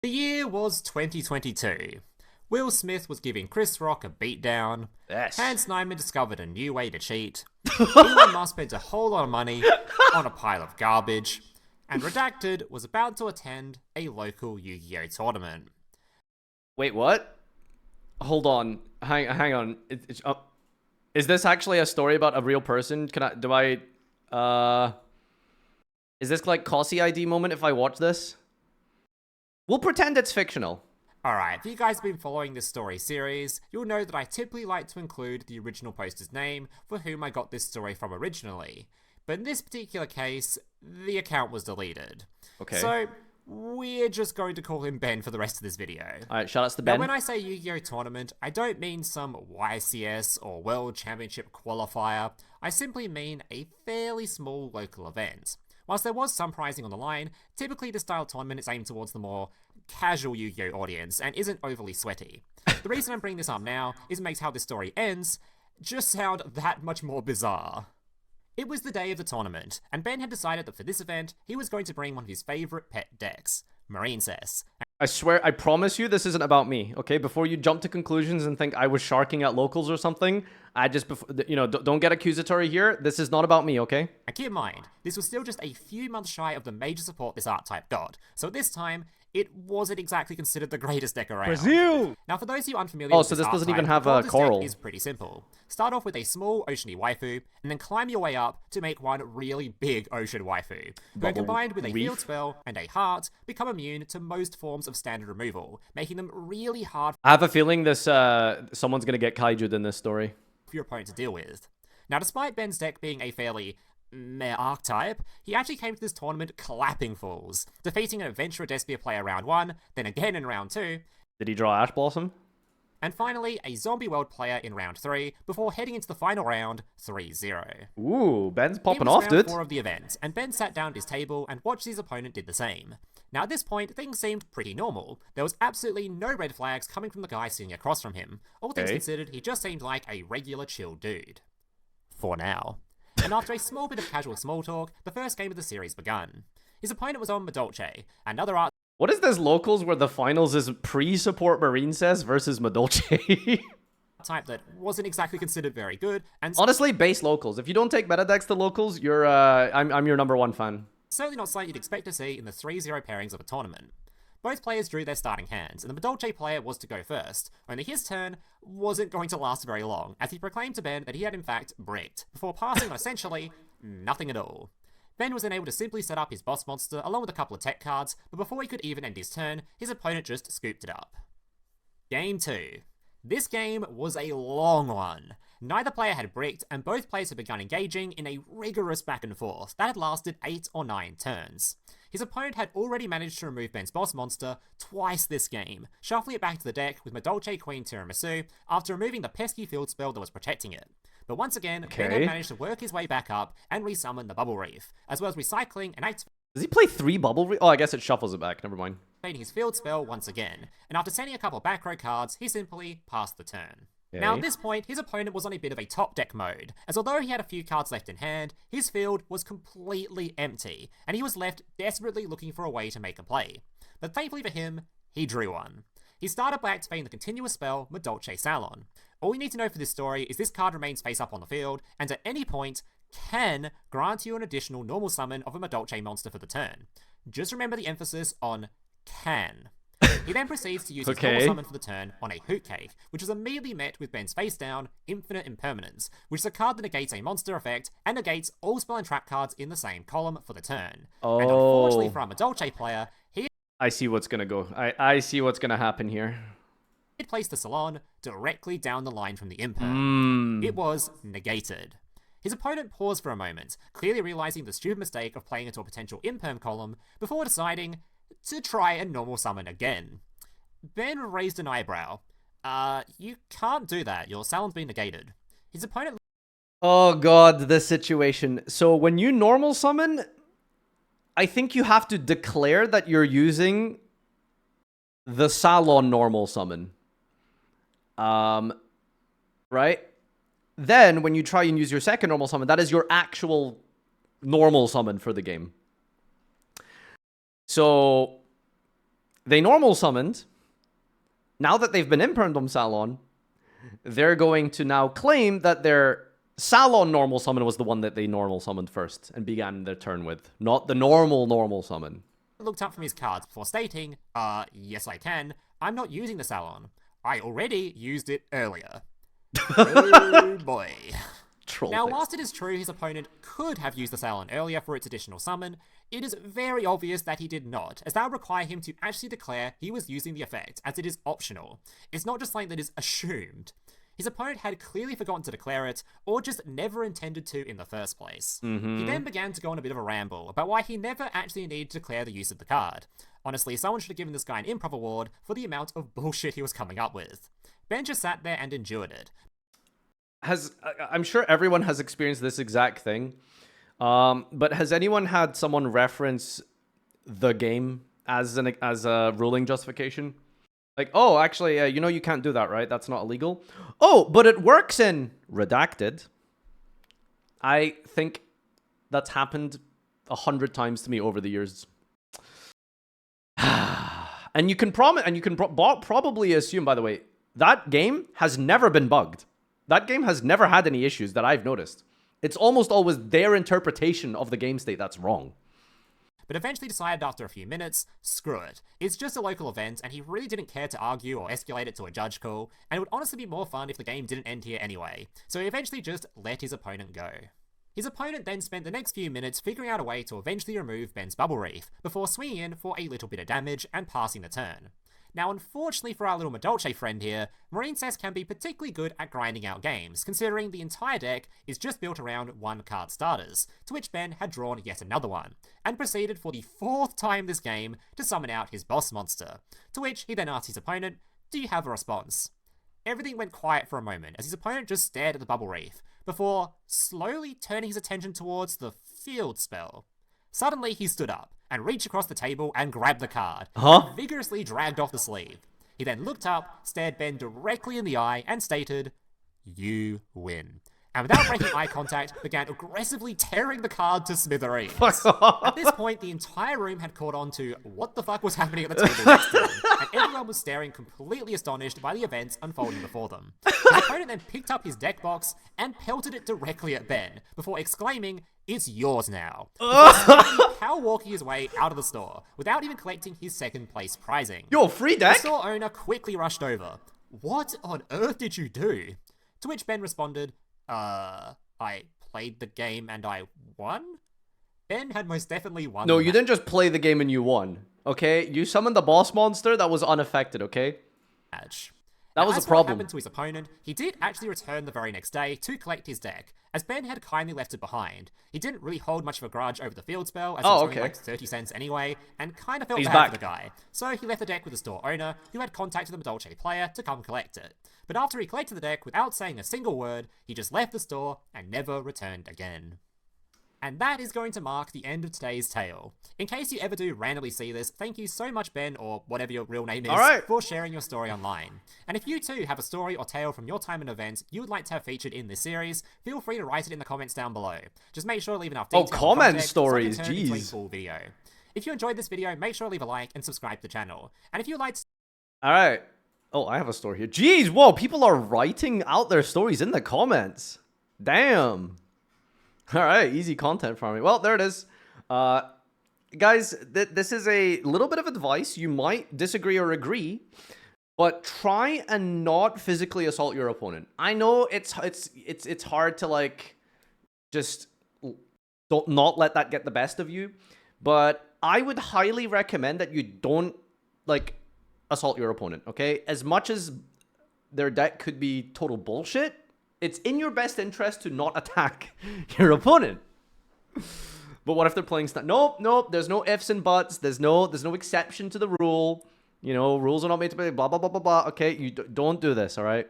The year was 2022. Will Smith was giving Chris Rock a beatdown. Yes. Hans Nyman discovered a new way to cheat. Elon Musk spent a whole lot of money on a pile of garbage. And Redacted was about to attend a local Yu-Gi-Oh tournament. Wait, what? Hold on. Hang on. Is this actually a story about a real person? Is this like Cossie ID moment if I watch this? We'll pretend it's fictional. Alright, if you guys have been following this story series, you'll know that I typically like to include the original poster's name for whom I got this story from originally. But in this particular case, the account was deleted. Okay. So, we're just going to call him Ben for the rest of this video. Alright, shout outs to Ben. Now, when I say Yu-Gi-Oh! Tournament, I don't mean some YCS or World Championship qualifier. I simply mean a fairly small local event. Whilst there was some prizing on the line, typically this style tournament is aimed towards the more casual Yu-Gi-Oh! Audience and isn't overly sweaty. The reason I'm bringing this up now is it makes how this story ends just sound that much more bizarre. It was the day of the tournament, and Ben had decided that for this event, he was going to bring one of his favourite pet decks, Marine Cess. I swear, I promise you this isn't about me, okay? Before you jump to conclusions and think I was sharking at locals or something, don't get accusatory here. This is not about me, okay? And keep in mind, this was still just a few months shy of the major support this art type got, so at this time, it wasn't exactly considered the greatest deck around. Brazil! Now, for those of you unfamiliar with so this art doesn't type, even have the a deck coral. is pretty simple. Start off with a small oceany waifu, and then climb your way up to make one really big ocean waifu. When combined with a reef? field spell and a heart, become immune to most forms of standard removal, making them really hard I have a feeling this someone's gonna get kaiju'd in this story. for your opponent to deal with. Now, despite Ben's deck being a fairly meh archetype, he actually came to this tournament clapping fools, defeating an Adventurer Despia player round 1, then again in round 2, Did he draw Ash Blossom? and finally a Zombie World player in round 3, before heading into the final round 3-0. Ooh, Ben's It popping was off, round dude. 4 of the event, and Ben sat down at his table and watched his opponent did the same. Now at this point, things seemed pretty normal. There was absolutely no red flags coming from the guy sitting across from him. All things Okay. considered, he just seemed like a regular chill dude. For now. And after a small bit of casual small talk, the first game of the series begun. His opponent was on Madolche, another art What is this locals where the finals is pre-support Marine says versus Madolche? type that wasn't exactly considered very good, and Honestly, base locals. If you don't take meta decks to locals, you're I'm your number one fan. certainly not something you'd expect to see in the 3-0 pairings of a tournament. Both players drew their starting hands, and the Madolche player was to go first, only his turn wasn't going to last very long, as he proclaimed to Ben that he had in fact bricked, before passing on essentially nothing at all. Ben was then able to simply set up his boss monster along with a couple of tech cards, but before he could even end his turn, his opponent just scooped it up. Game 2. This game was a long one. Neither player had bricked, and both players had begun engaging in a rigorous back and forth that had lasted 8 or 9 turns. His opponent had already managed to remove Ben's boss monster twice this game, shuffling it back to the deck with Madolche Queen Tiramisu after removing the pesky field spell that was protecting it. But once again, Ben had managed to work his way back up and resummon the Bubble Reef, as well as recycling and Does he play 3 bubble? Oh, I guess it shuffles it back. Never mind. activating his field spell once again, and after sending a couple back row cards, he simply passed the turn. Okay. Now at this point, his opponent was on a bit of a top deck mode, as although he had a few cards left in hand, his field was completely empty, and he was left desperately looking for a way to make a play. But thankfully for him, he drew one. He started by activating the continuous spell Madolche Salon. All you need to know for this story is this card remains face up on the field, and at any point, can grant you an additional normal summon of a Madolche monster for the turn. Just remember the emphasis on can. He then proceeds to use his normal summon for the turn on a Hoot Cake, which is immediately met with Ben's face down, Infinite Impermanence, which is a card that negates a monster effect and negates all spell and trap cards in the same column for the turn. And unfortunately for our Madolche player, he I see what's gonna go. I see what's gonna happen here. had placed the Salon directly down the line from the Imperm. It was negated. His opponent paused for a moment, clearly realizing the stupid mistake of playing into a potential Imperm column before deciding to try a normal summon again. Ben raised an eyebrow. You can't do that. Your Salon's been negated. His opponent Oh god, this situation. So when you normal summon, I think you have to declare that you're using the Salon normal summon. Right? Then when you try and use your second normal summon, that is your actual normal summon for the game. So They normal summoned. Now that they've been impermed on Salon, they're going to now claim that their Salon normal summon was the one that they normal summoned first and began their turn with, not the normal summon. Looked up from his cards before stating, yes I can, I'm not using the Salon. I already used it earlier. Oh boy. Now, whilst it is true his opponent could have used the Salon earlier for its additional summon, it is very obvious that he did not, as that would require him to actually declare he was using the effect, as it is optional. It's not just something that is assumed. His opponent had clearly forgotten to declare it, or just never intended to in the first place. He then began to go on a bit of a ramble about why he never actually needed to declare the use of the card. Honestly, someone should have given this guy an improv award for the amount of bullshit he was coming up with. Ben just sat there and endured it. I'm sure everyone has experienced this exact thing, but has anyone had someone reference the game as a ruling justification? Like, oh, actually, you know you can't do that, right? That's not illegal. Oh, but it works in Redacted. I think that's happened 100 times to me over the years. And you can probably assume, by the way, that game has never been bugged. That game has never had any issues that I've noticed. It's almost always their interpretation of the game state that's wrong. But eventually decided after a few minutes, screw it. It's just a local event, and he really didn't care to argue or escalate it to a judge call, and it would honestly be more fun if the game didn't end here anyway. So he eventually just let his opponent go. His opponent then spent the next few minutes figuring out a way to eventually remove Ben's Bubble Reef, before swinging in for a little bit of damage and passing the turn. Now, unfortunately for our little Madolche friend here, Marine Cess can be particularly good at grinding out games, considering the entire deck is just built around one-card starters, to which Ben had drawn yet another one, and proceeded for the 4th time this game to summon out his boss monster, to which he then asked his opponent, do you have a response? Everything went quiet for a moment as his opponent just stared at the Bubble Reef, before slowly turning his attention towards the field spell. Suddenly he stood up, and reached across the table and grabbed the card, and vigorously dragged off the sleeve. He then looked up, stared Ben directly in the eye, and stated, you win. And without breaking eye contact, began aggressively tearing the card to smithereens. At this point, the entire room had caught on to what the fuck was happening at the table next to him, and everyone was staring completely astonished by the events unfolding before them. His opponent then picked up his deck box and pelted it directly at Ben, before exclaiming, it's yours now. Power walking his way out of the store, without even collecting his second place prizing. Yo, free deck? The store owner quickly rushed over. What on earth did you do? To which Ben responded, I played the game and I won? Ben had most definitely won. No, you didn't just play the game and you won, okay? You summoned the boss monster that was unaffected, okay? Match. That was a problem. What happened to his opponent, he did actually return the very next day to collect his deck, as Ben had kindly left it behind. He didn't really hold much of a grudge over the field spell, as it was only like 30 cents anyway, and kind of felt bad for the guy. So he left the deck with the store owner, who had contacted the Madolche player to come collect it. But after he collected the deck without saying a single word, he just left the store and never returned again. And that is going to mark the end of today's tale. In case you ever do randomly see this, thank you so much, Ben, or whatever your real name is, for sharing your story online. And if you too have a story or tale from your time and event you would like to have featured in this series, feel free to write it in the comments down below. Just make sure to leave enough detail comment stories, so jeez. A full video. If you enjoyed this video, make sure to leave a like and subscribe to the channel. And if you'd like to... Alright. Oh, I have a story here. Jeez, whoa, people are writing out their stories in the comments. Damn. All right, easy content for me. Well, there it is. Guys, this is a little bit of advice. You might disagree or agree, but try and not physically assault your opponent. I know it's hard to like just not let that get the best of you, but I would highly recommend that you don't like assault your opponent, okay? As much as their deck could be total bullshit, it's in your best interest to not attack your opponent. But what if they're playing nope, there's no ifs and buts. There's no exception to the rule. You know, rules are not made to be blah, blah, blah, blah, blah. Okay, you don't do this, all right?